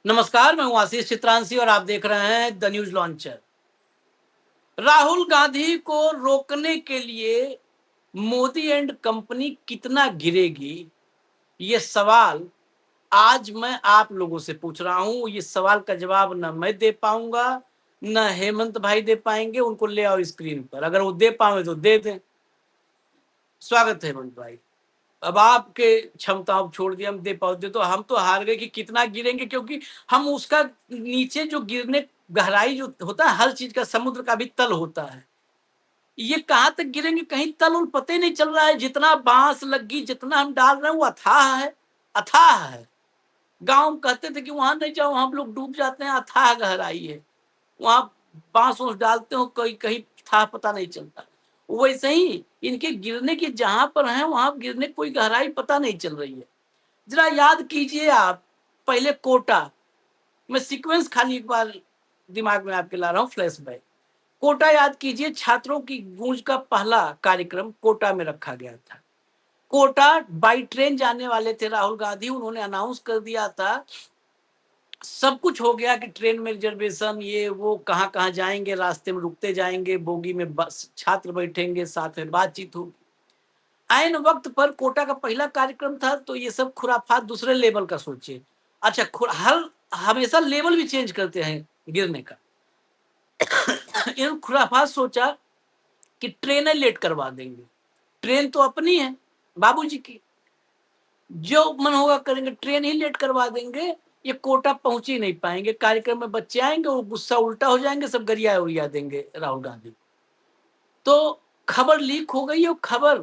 नमस्कार, मैं हूं आशीष चित्रांशी और आप देख रहे हैं the news launcher. Rahul Gandhi को रोकने के लिए मोदी एंड कंपनी कितना गिरेगी, ये सवाल आज मैं आप लोगों से पूछ रहा हूं। ये सवाल का जवाब न मैं दे पाऊंगा, न हेमंत भाई दे पाएंगे। उनको ले आओ स्क्रीन पर, अगर वो दे पाए तो दे दें। स्वागत है हेमंत भाई। अब आपके क्षमताओं छोड़ दिया, हम दे पाते तो हम तो हार गए कि कितना गिरेंगे, क्योंकि हम उसका नीचे जो गिरने गहराई जो होता है, हर चीज का समुद्र का भी तल होता है। ये कहाँ तक गिरेंगे, कहीं तल उल पता ही नहीं चल रहा है। जितना बांस लगी, जितना हम डाल रहे हैं वो अथाह है, अथाह है। गांव कहते थे कि वहां नहीं जाओ, हम लोग डूब जाते हैं, अथाह गहराई है। वहां बांस उस डालते हो, कहीं कहीं था पता नहीं चलता। वैसे ही इनके गिरने की जहां पर है वहां गिरने की कोई गहराई पता नहीं चल रही है। जरा याद कीजिए आप, पहले कोटा, मैं सीक्वेंस खाली एक बार दिमाग में आपके ला रहा हूँ, फ्लैशबैक। कोटा याद कीजिए, छात्रों की गूंज का पहला कार्यक्रम कोटा में रखा गया था। कोटा बाई ट्रेन जाने वाले थे राहुल गांधी, उन्होंने अनाउंस कर दिया था, सब कुछ हो गया कि ट्रेन में रिजर्वेशन, ये वो, कहाँ कहाँ जाएंगे, रास्ते में रुकते जाएंगे, बोगी में बस छात्र बैठेंगे, साथ में बातचीत होगी। आयन वक्त पर कोटा का पहला कार्यक्रम था, तो ये सब खुराफात दूसरे लेवल का सोचिए। अच्छा, हर हमेशा लेवल भी चेंज करते हैं गिरने का। इन खुराफात सोचा कि ट्रेनें लेट करवा देंगे। ट्रेन तो अपनी है, बाबूजी की, जो मन होगा करेंगे, ट्रेन ही लेट करवा देंगे। ये कोटा पहुंच ही नहीं पाएंगे, कार्यक्रम में बच्चे आएंगे, वो गुस्सा उल्टा हो जाएंगे, सब गरिया उड़िया देंगे राहुल गांधी। तो खबर लीक हो गई, और खबर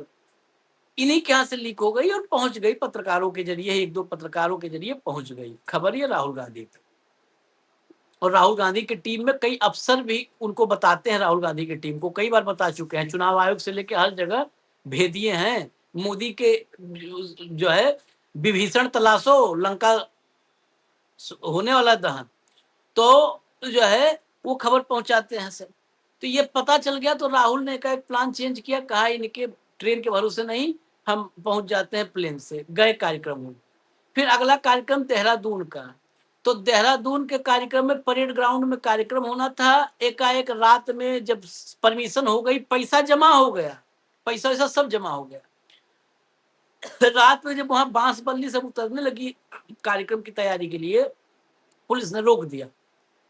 इन्हीं के यहाँ से लीक हो गई और पहुंच गई पत्रकारों के जरिए, एक दो पत्रकारों के जरिए पहुंच गई खबर ये राहुल गांधी तक। और राहुल गांधी की टीम में कई अफसर भी उनको बताते हैं, राहुल गांधी की टीम को कई बार बता चुके हैं, चुनाव आयोग से लेकर हर जगह भेदिए हैं। मोदी के जो है, विभीषण तलाशो लंका होने वाला दहन, तो जो है वो खबर पहुंचाते हैं सर। तो ये पता चल गया, तो राहुल ने का एक प्लान चेंज किया, कहा इनके ट्रेन के भरोसे नहीं, हम पहुंच जाते हैं प्लेन से, गए कार्यक्रम में। फिर अगला कार्यक्रम देहरादून का, तो देहरादून के कार्यक्रम में परेड ग्राउंड में कार्यक्रम होना था। एकाएक रात में जब परमिशन हो गई, पैसा जमा हो गया, पैसा वैसा सब जमा हो गया, रात में जब वहां बांस बल्ली सब उतरने लगी कार्यक्रम की तैयारी के लिए, पुलिस ने रोक दिया,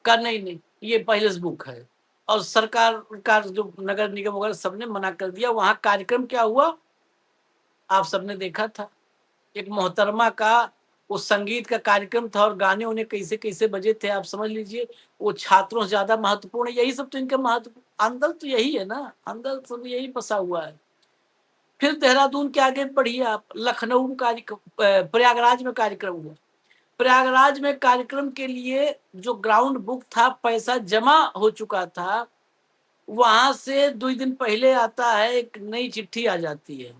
कहा नहीं नहीं ये पहले से बुक है। और सरकार का जो नगर निगम वगैरह सबने मना कर दिया। वहां कार्यक्रम क्या हुआ आप सबने देखा था, एक मोहतरमा का वो संगीत का कार्यक्रम था, और गाने उन्हें कैसे कैसे बजे थे आप समझ लीजिए। वो छात्रों से ज्यादा महत्वपूर्ण है, यही सब तो इनका महत्व अंदर तो यही है ना, अंदर सब यही बसा हुआ है। फिर देहरादून के आगे बढ़िए आप, लखनऊ कार्यक्रम, प्रयागराज में कार्यक्रम हुआ। प्रयागराज में कार्यक्रम के लिए जो ग्राउंड बुक था, पैसा जमा हो चुका था, वहां से 2 दिन पहले आता है एक नई चिट्ठी आ जाती है,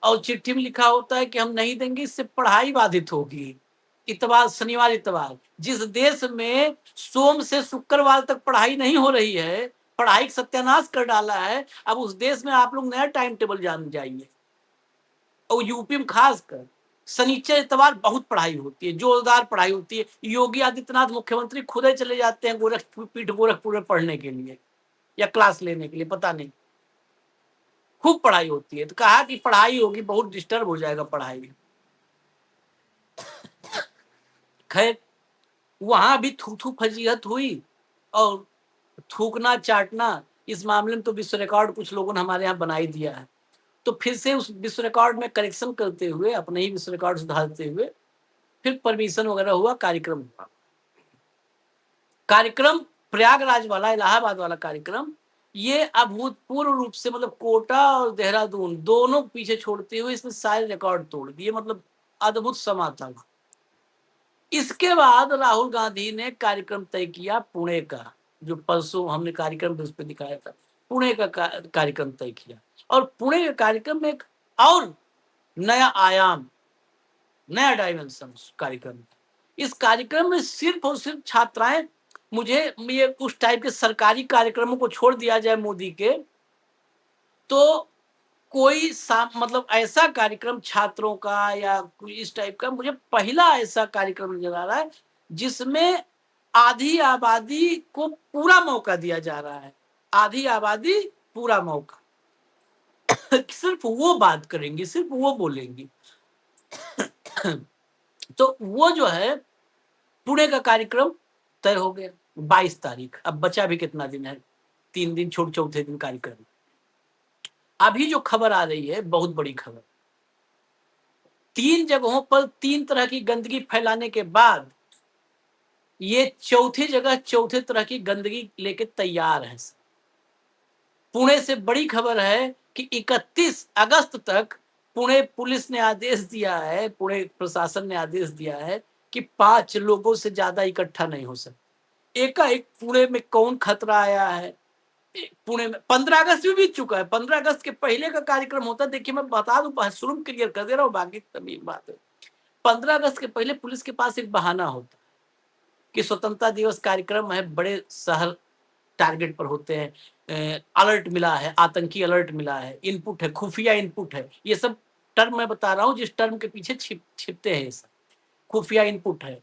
और चिट्ठी में लिखा होता है कि हम नहीं देंगे, इससे पढ़ाई बाधित होगी। इतवार, शनिवार इतवार, जिस देश में सोम से शुक्रवार तक पढ़ाई नहीं हो रही है, पढ़ाई सत्यानाश कर डाला है, अब उस देश में आप लोग नया टाइम टेबल जान जाइए। और यूपी में खासकर शनिचर इतवार बहुत पढ़ाई होती है, जोरदार पढ़ाई होती है। योगी आदित्यनाथ मुख्यमंत्री खुद ही चले जाते हैं गोरखपुर में पढ़ने के लिए या क्लास लेने के लिए, पता नहीं, खूब पढ़ाई होती है। तो कहा कि पढ़ाई होगी, बहुत डिस्टर्ब हो जाएगा पढ़ाई। खैर, वहां भी थू थू फजीहत हुई, और थूकना चाटना, इस मामले में तो विश्व रिकॉर्ड कुछ लोगों ने हमारे यहाँ बना ही दिया है। तो फिर से उस विश्व रिकॉर्ड में करेक्शन करते हुए, अपने ही विश्व रिकॉर्ड सुधारते हुए, फिर परमिशन वगैरह हुआ, कार्यक्रम हुआ। कार्यक्रम प्रयागराज वाला, इलाहाबाद वाला कार्यक्रम, ये अभूतपूर्व रूप से, मतलब कोटा और देहरादून दोनों पीछे छोड़ते हुए इसने सारे रिकॉर्ड तोड़ दिए, मतलब अद्भुत समा था। इसके बाद राहुल गांधी ने कार्यक्रम तय किया पुणे का, जो परसों हमने कार्यक्रम उस पर दिखाया था, पुणे का कार्यक्रम तय किया। और पुणे के कार्यक्रम में एक और नया आयाम, नया डायमेंशन कार्यक्रम। इस कार्यक्रम में सिर्फ और सिर्फ छात्राएं, मुझे ये उस टाइप के सरकारी कार्यक्रमों को छोड़ दिया जाए मोदी के, तो कोई मतलब ऐसा कार्यक्रम छात्रों का या कोई इस टाइप का, मुझे पहला ऐसा कार्यक्रम नजर आ रहा है जिसमें आधी आबादी को पूरा मौका दिया जा रहा है। आधी आबादी पूरा मौका। सिर्फ वो बात करेंगी, सिर्फ वो बोलेंगी। तो वो जो है पुणे का कार्यक्रम तय हो गया 22 तारीख। अब बचा भी कितना दिन है, 3 दिन छोड़ चौथे दिन कार्यक्रम। अभी जो खबर आ रही है बहुत बड़ी खबर, 3 जगहों पर 3 तरह की गंदगी फैलाने के बाद ये चौथी जगह चौथे तरह की गंदगी लेके तैयार है। पुणे से बड़ी खबर है कि 31 अगस्त तक पुणे पुलिस ने आदेश दिया है, पुणे प्रशासन ने आदेश दिया है कि 5 लोगों से ज्यादा इकट्ठा नहीं हो सकते। एकाएक पुणे में कौन खतरा आया है। पुणे में 15 अगस्त भी बीत चुका है। 15 अगस्त के पहले का कार्यक्रम होता, देखिए मैं बता दूं, शुरू क्लियर कर दे रहा हूँ, बाकी तभी बात है। 15 अगस्त के पहले पुलिस के पास एक बहाना होता कि स्वतंत्रता दिवस कार्यक्रम है, बड़े शहर टारगेट पर होते हैं, अलर्ट मिला है, आतंकी अलर्ट मिला है, इनपुट है, खुफिया इनपुट है। ये सब टर्म मैं बता रहा हूँ जिस टर्म के पीछे छिपते हैं, ये सब खुफिया इनपुट है।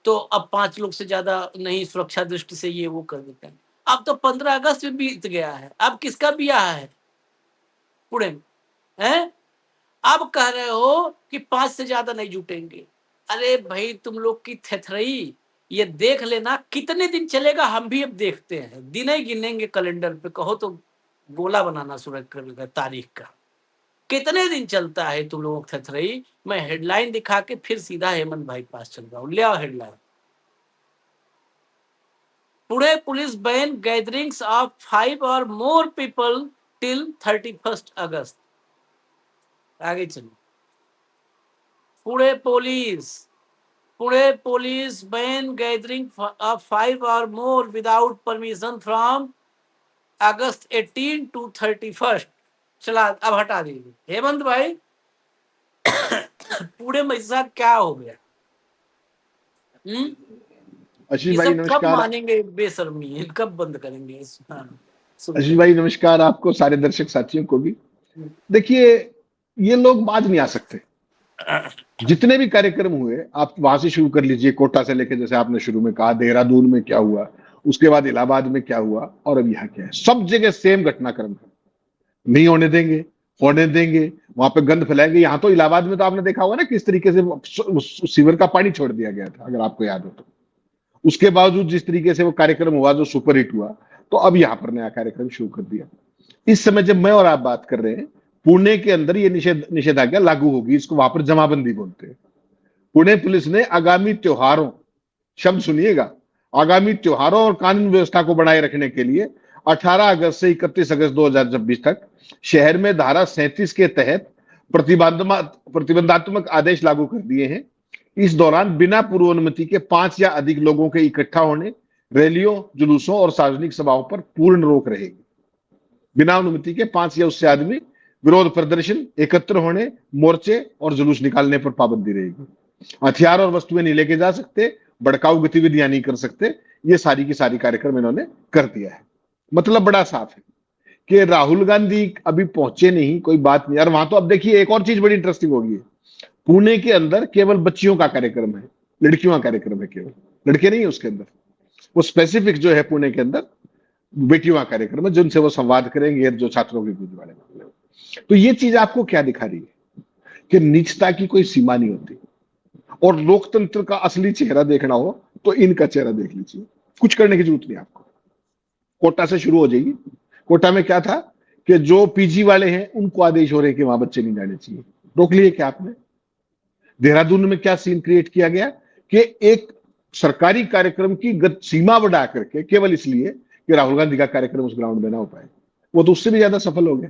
तो अब 5 लोग से ज्यादा नहीं, सुरक्षा दृष्टि से ये वो कर देते हैं। अब तो 15 अगस्त भी बीत गया है, अब किसका ब्याह है पुणे में है? अब कह रहे हो कि 5 से ज्यादा नहीं जुटेंगे। अरे भाई तुम लोग की थेथरई, ये देख लेना कितने दिन चलेगा, हम भी अब देखते हैं, दिन ही गिनेंगे कैलेंडर पे, कहो तो गोला बनाना शुरू कर तारीख का। कितने दिन चलता है तुम लोगों की थेथरई। मैं हेडलाइन दिखा के फिर सीधा हेमंत भाई के पास चल रहा हूँ, ले आओ headline. Pune police ban gatherings of 5 or more people till 31st अगस्त। आगे चलो। Pune police ban gathering of 5 or more without permission from August 18 to 31st। चला अब हटा दीजिए हेमंत भाई। पुणे में ऐसा क्या हो गया? आशीष ये भाई सब कब नमस्कार। मानेंगे बेशर्मी, कब बंद करेंगे? आशीष भाई नमस्कार, आपको सारे दर्शक साथियों को भी। देखिए, ये लोग बाज नहीं आ सकते। जितने भी कार्यक्रम हुए आप वहां से शुरू कर लीजिए, कोटा से लेके, जैसे आपने शुरू में कहा देहरादून में क्या हुआ, उसके बाद इलाहाबाद में क्या हुआ, और अब यहाँ क्या है। सब जगह सेम घटनाक्रम है। नहीं होने देंगे, होने देंगे, वहां पे गंद फैलाएंगे। यहाँ तो इलाहाबाद में तो आपने देखा होगा ना किस तरीके से सीवर का पानी छोड़ दिया गया था, अगर आपको याद हो तो। उसके बावजूद जिस तरीके से वो कार्यक्रम हुआ जो सुपरहिट हुआ, तो अब यहां पर नया कार्यक्रम शुरू कर दिया। इस समय जब मैं और आप बात कर रहे हैं, पुणे के अंदर ये निषेधाज्ञा लागू होगी। इसको वहां पर जमाबंदी बोलते हैं। पुणे पुलिस ने आगामी त्योहारों, शब्द सुनिएगा, आगामी त्योहारों और कानून व्यवस्था को बनाए रखने के लिए 18 अगस्त से 31 अगस्त 2026 तक शहर में धारा 37 के तहत प्रतिबंधात्मक आदेश लागू कर दिए हैं। इस दौरान बिना पूर्व अनुमति के 5 या अधिक लोगों के इकट्ठा होने, रैलियों, जुलूसों और सार्वजनिक सभाओं पर पूर्ण रोक रहेगी। बिना अनुमति के 5 या उससे आदमी विरोध प्रदर्शन, एकत्र होने, मोर्चे और जुलूस निकालने पर पाबंदी रहेगी। हथियार और वस्तुएं नहीं लेके जा सकते, भड़काऊ गतिविधियां नहीं कर सकते। ये सारी की सारी कार्यक्रम इन्होंने कर दिया है। मतलब बड़ा साफ है कि राहुल गांधी अभी पहुंचे नहीं, कोई बात नहीं। और वहां तो अब देखिए एक और चीज बड़ी इंटरेस्टिंग होगी। पुणे के अंदर केवल बच्चियों का कार्यक्रम है, लड़कियों का कार्यक्रम है, केवल लड़के नहीं है उसके अंदर। वो स्पेसिफिक जो है पुणे के अंदर बेटियों का कार्यक्रम है, जिनसे वो संवाद करेंगे, जो छात्रों के बीच वाले मामले। तो ये चीज आपको क्या दिखा रही है कि नीचता की कोई सीमा नहीं होती। और लोकतंत्र का असली चेहरा देखना हो तो इनका चेहरा देख लीजिए। कुछ करने की जरूरत नहीं आपको। कोटा से शुरू हो जाएगी। कोटा में क्या था कि जो पीजी वाले हैं उनको आदेश हो रहे हैं कि वहां बच्चे नहीं जाने चाहिए, रोक लिए क्या आपने। देहरादून में क्या सीन क्रिएट किया गया कि एक सरकारी कार्यक्रम की सीमा बढ़ा करके, केवल इसलिए कि राहुल गांधी का कार्यक्रम उस ग्राउंड में ना हो पाए, वो तो उससे भी ज्यादा सफल हो गए।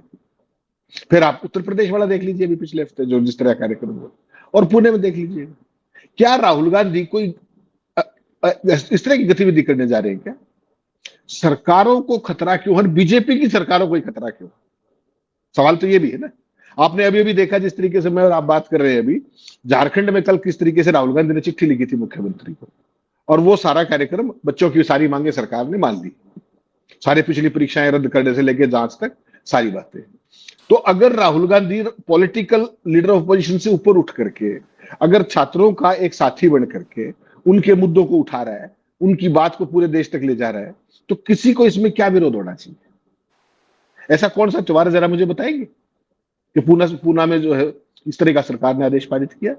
फिर आप उत्तर प्रदेश वाला देख लीजिए, अभी पिछले हफ्ते जो जिस तरह कार्यक्रम हुआ, और पुणे में देख लीजिए। क्या राहुल गांधी कोई इस तरह की गतिविधि करने जा रहे हैं क्या? सरकारों को खतरा क्यों, और बीजेपी की सरकारों को ही खतरा क्यों? सवाल तो ये भी है ना। आपने अभी अभी देखा, जिस तरीके से मैं और आप बात कर रहे हैं अभी, झारखंड में कल किस तरीके से राहुल गांधी ने चिट्ठी लिखी थी मुख्यमंत्री को, और वो सारा कार्यक्रम, बच्चों की सारी मांगे सरकार ने मान ली। सारे पिछली परीक्षाएं रद्द करने से लेकर जांच तक सारी बातें। तो अगर Rahul Gandhi political leader of opposition से ऊपर उठ करके अगर छात्रों का एक साथी बन करके उनके मुद्दों को उठा रहा है, उनकी बात को पूरे देश तक ले जा रहा है, तो किसी को इसमें क्या विरोध होना चाहिए? ऐसा कौन सा त्योहार है, जरा मुझे बताएंगे कि पूना में जो है इस तरह का सरकार ने आदेश पारित किया,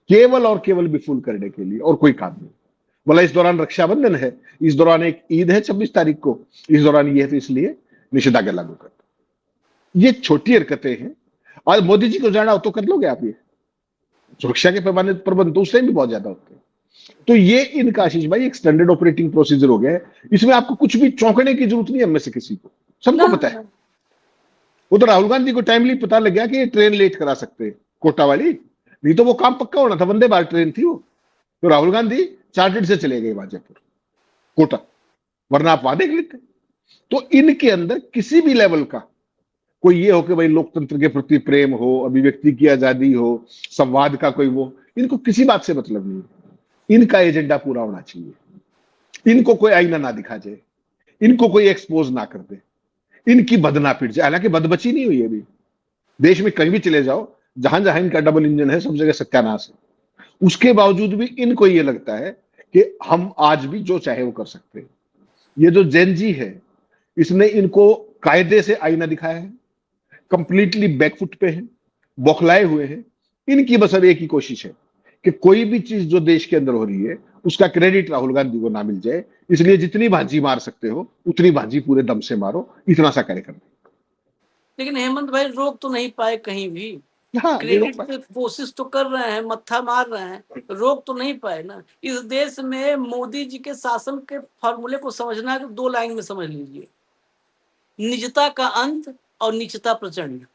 केवल और केवल विफुल करने के लिए, और कोई काम नहीं। बोला इस दौरान रक्षाबंधन है, इस दौरान एक ईद है 26 तारीख को, इस दौरान ये है, तो इसलिए निषेधाज्ञा लागू कर। ये छोटी हरकतें हैं। और मोदी जी को जाना हो तो कर लोगे आप, ये सुरक्षा के पैमाने प्रबंध तो उस टाइम भी बहुत ज्यादा होते हैं। तो ये इनका आशीष भाई एक स्टैंडर्ड ऑपरेटिंग प्रोसीजर हो गया है। इसमें आपको कुछ भी चौंकने की जरूरत नहीं है, हम में से किसी को, सबको ना पता है। वो तो राहुल गांधी को टाइमली पता लग गया कि ये ट्रेन लेट करा सकते हैं कोटा वाली, नहीं तो वो काम पक्का होना था, वंदे भारत ट्रेन थी वो। तो राहुल गांधी चार्टर्ड से चले गए वहां जयपुर कोटा, वरना आप वहां देख लेते। तो इनके अंदर किसी भी लेवल का कोई ये हो कि भाई लोकतंत्र के प्रति प्रेम हो, अभिव्यक्ति की आजादी हो, संवाद का कोई वो, इनको किसी बात से मतलब नहीं है। इनका एजेंडा पूरा होना चाहिए, इनको कोई आईना ना दिखा जाए, इनको कोई एक्सपोज ना कर दे, इनकी बद ना पिट जाए। हालांकि बदबची नहीं हुई अभी, देश में कहीं भी चले जाओ, जहां जहां इनका डबल इंजन है, सब जगह सत्यानाश है। उसके बावजूद भी इनको ये लगता है कि हम आज भी जो चाहे वो कर सकते हैं। ये जो जेनजी है, इसने इनको कायदे से आईना दिखाया है, कंप्लीटली बैकफुट पे है, बौखलाए हुए हैं। इनकी बस अब एक ही कोशिश है कि कोई भी चीज जो देश के अंदर हो रही है उसका क्रेडिट राहुल गांधी को ना मिल जाए, इसलिए जितनी भाजी मार सकते हो उतनी भाजी पूरे दम से मारो, इतना सा कार्य करना। लेकिन हेमंत भाई रोक तो नहीं पाए कहीं भी। हाँ, नहीं रोक क्रेडिट पाए। पे कोशिश तो कर रहे हैं, मत्था मार रहे हैं, रोक तो नहीं पाए ना। इस देश में मोदी जी के शासन के फॉर्मूले को समझना है तो 2 लाइन में समझ लीजिए, निजता का अंत और नीचता प्रचंड।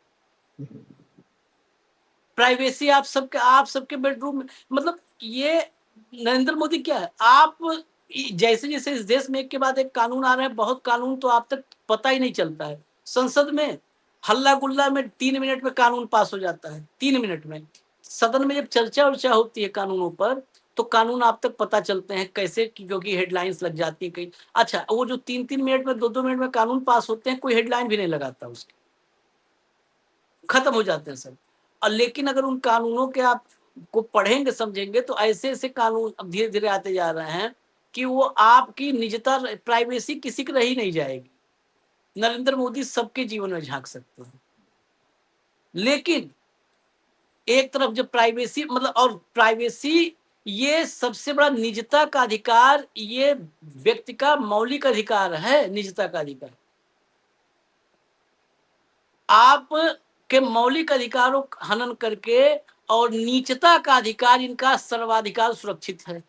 प्राइवेसी आप सबके बेडरूम में, मतलब ये नरेंद्र मोदी क्या है, आप जैसे जैसे इस देश में एक के बाद एक कानून आ रहे हैं, बहुत कानून तो आप तक पता ही नहीं चलता है। संसद में हल्ला गुल्ला में 3 मिनट में कानून पास हो जाता है, 3 मिनट में। सदन में जब चर्चा वर्चा होती है कानूनों पर, तो कानून आप तक पता चलते हैं कैसे, क्योंकि हेडलाइंस लग जाती है कहीं। अच्छा, वो जो 3-3 मिनट में 2-2 मिनट में कानून पास होते हैं, कोई हेडलाइन भी नहीं लगाता उसकी, खत्म हो जाते हैं सब। और लेकिन अगर उन कानूनों के आप को पढ़ेंगे समझेंगे तो ऐसे ऐसे कानून अब धीरे धीरे आते जा रहे हैं कि वो आपकी निजता प्राइवेसी किसी की रही नहीं जाएगी। नरेंद्र मोदी सबके जीवन में झांक सकते हैं, लेकिन एक तरफ जब प्राइवेसी मतलब, और प्राइवेसी ये सबसे बड़ा निजता का अधिकार, ये व्यक्ति का मौलिक अधिकार है। निजता का अधिकार आप के मौलिक अधिकारों का हनन करके, और नीचता का अधिकार इनका सर्वाधिकार सुरक्षित है,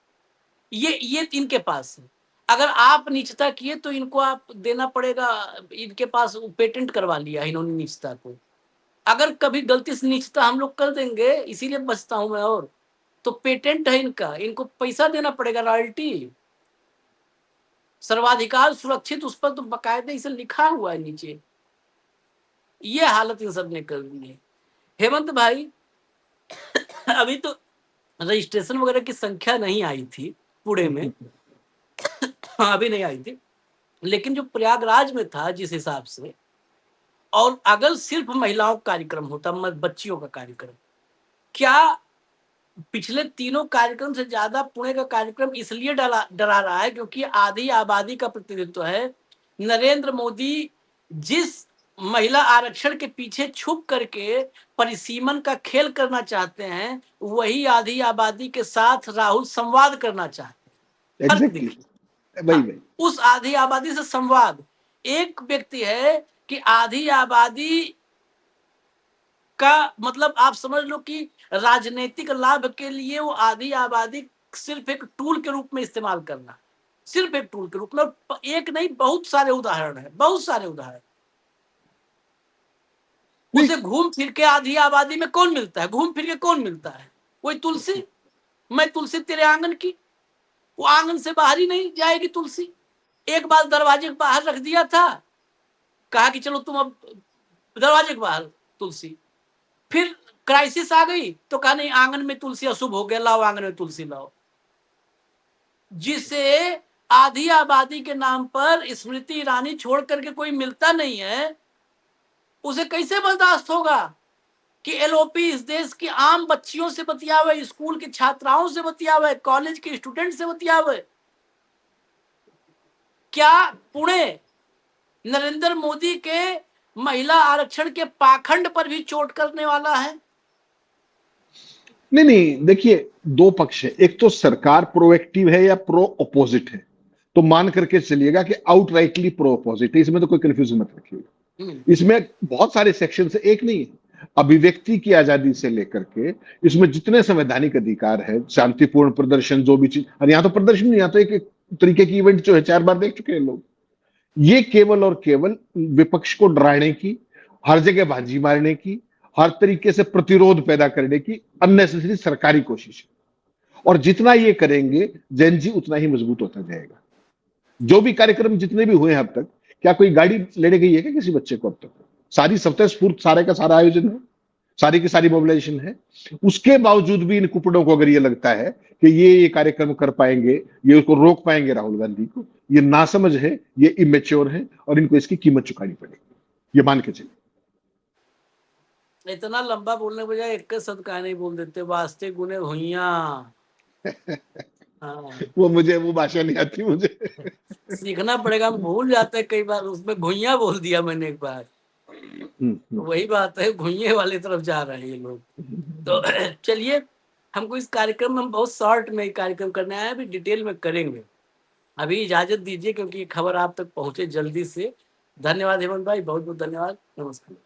ये इनके पास है। अगर आप नीचता किए तो इनको आप देना पड़ेगा, इनके पास पेटेंट करवा लिया इन्होंने नीचता को। अगर कभी गलती से नीचता हम लोग कर देंगे, इसीलिए बचता हूं मैं, और तो पेटेंट है इनका, इनको पैसा देना पड़ेगा, रॉयल्टी। सर्वाधिकार सुरक्षित, उस पर तो बाकायदे इसे लिखा हुआ है नीचे। ये हालत इन सब ने कर दी है हेमंत भाई। अभी तो रजिस्ट्रेशन वगैरह की संख्या नहीं आई थी पुणे में, हाँ अभी नहीं आई थी, लेकिन जो प्रयागराज में था जिस हिसाब से, और अगर सिर्फ महिलाओं का कार्यक्रम होता, बच्चियों का कार्यक्रम, क्या पिछले तीनों कार्यक्रम से ज्यादा पुणे का कार्यक्रम इसलिए डरा रहा है क्योंकि आधी आबादी का प्रतिनिधित्व है। नरेंद्र मोदी जिस महिला आरक्षण के पीछे छुप करके परिसीमन का खेल करना चाहते हैं, वही आधी आबादी के साथ राहुल संवाद करना चाहते हैं। फर्क एग्जैक्टली देखिए। वही हाँ, वही। उस आधी आबादी से संवाद। एक व्यक्ति है कि आधी आबादी का मतलब आप समझ लो कि राजनीतिक लाभ के लिए वो आधी आबादी सिर्फ एक टूल के रूप में इस्तेमाल करना, सिर्फ एक टूल के रूप में। एक नहीं, बहुत सारे उदाहरण है, बहुत सारे उदाहरण। नहीं, उसे घूम फिर के आधी आबादी में कौन मिलता है, घूम फिर के कौन मिलता है? वही तुलसी। मैं तुलसी तेरे आंगन की, वो आंगन से बाहर ही नहीं जाएगी तुलसी। एक बार दरवाजे के बाहर रख दिया था, कहा कि चलो तुम अब दरवाजे के बाहर तुलसी। फिर क्राइसिस आ गई तो कहा नहीं, आंगन में तुलसी अशुभ हो गया, लाओ आंगन में तुलसी लाओ। जिसे आधी आबादी के नाम पर स्मृति ईरानी छोड़ करके कोई मिलता नहीं है, उसे कैसे बर्दाश्त होगा कि एलओपी इस देश की आम बच्चियों से बतियावे, स्कूल की छात्राओं से बतियावे, कॉलेज के स्टूडेंट से बतियावे। क्या पुणे नरेंद्र मोदी के महिला आरक्षण के पाखंड पर भी चोट करने वाला है? नहीं नहीं, देखिए दो पक्ष है। एक तो सरकार प्रोएक्टिव है या प्रो अपोजिट है, तो मान करके चलिएगा कि आउटराइटली प्रो अपोजिट है, इसमें तो कोई कंफ्यूजन मत रखिएगा। इसमें बहुत सारे सेक्शन से, एक नहीं है। अभिव्यक्ति की आजादी से लेकर के इसमें जितने संवैधानिक अधिकार है, शांतिपूर्ण प्रदर्शन, जो भी चीज, और यहाँ तो प्रदर्शन नहीं, यहाँ तो एक तरीके की इवेंट जो है 4 बार देख चुके हैं लोग। ये केवल और केवल विपक्ष को डराने की, हर जगह बाजी मारने की, हर तरीके से प्रतिरोध पैदा करने की अननेसेसरी सरकारी कोशिश है। और जितना ये करेंगे जैन जी उतना ही मजबूत होता जाएगा। जो भी कार्यक्रम जितने भी हुए हैं अब तक, क्या कोई गाड़ी लेने गई है क्या किसी बच्चे को अब तक? सारी स्वतः स्फूर्त सारे का सारा आयोजन है, सारी की सारी मोबिलाइजेशन है। उसके बावजूद भी इन कुपड़ों को अगर ये लगता है कि ये कार्यक्रम कर पाएंगे, ये उसको रोक पाएंगे राहुल गांधी को, ये नासमझ है, ये इमेच्योर है, और इनको इसकी कीमत चुकानी पड़ेगी, ये मान के चलिए। इतना लंबा बोलने के बजाय एक शब्द का नहीं बोल देते, वास्ते गुने भुइया। हाँ, वो भाषा नहीं आती मुझे। सीखना पड़ेगा, हम भूल जाते हैं कई बार। उसमें भुइया बोल दिया मैंने एक बार। वही बात है, भुइये वाली तरफ जा रहे हैं ये लोग। तो चलिए, हमको इस कार्यक्रम में, हम बहुत शॉर्ट में कार्यक्रम करने आए हैं, अभी डिटेल में करेंगे। अभी इजाजत दीजिए क्योंकि खबर आप तक पहुंचे जल्दी से। धन्यवाद हेमंत भाई, बहुत बहुत धन्यवाद, नमस्कार।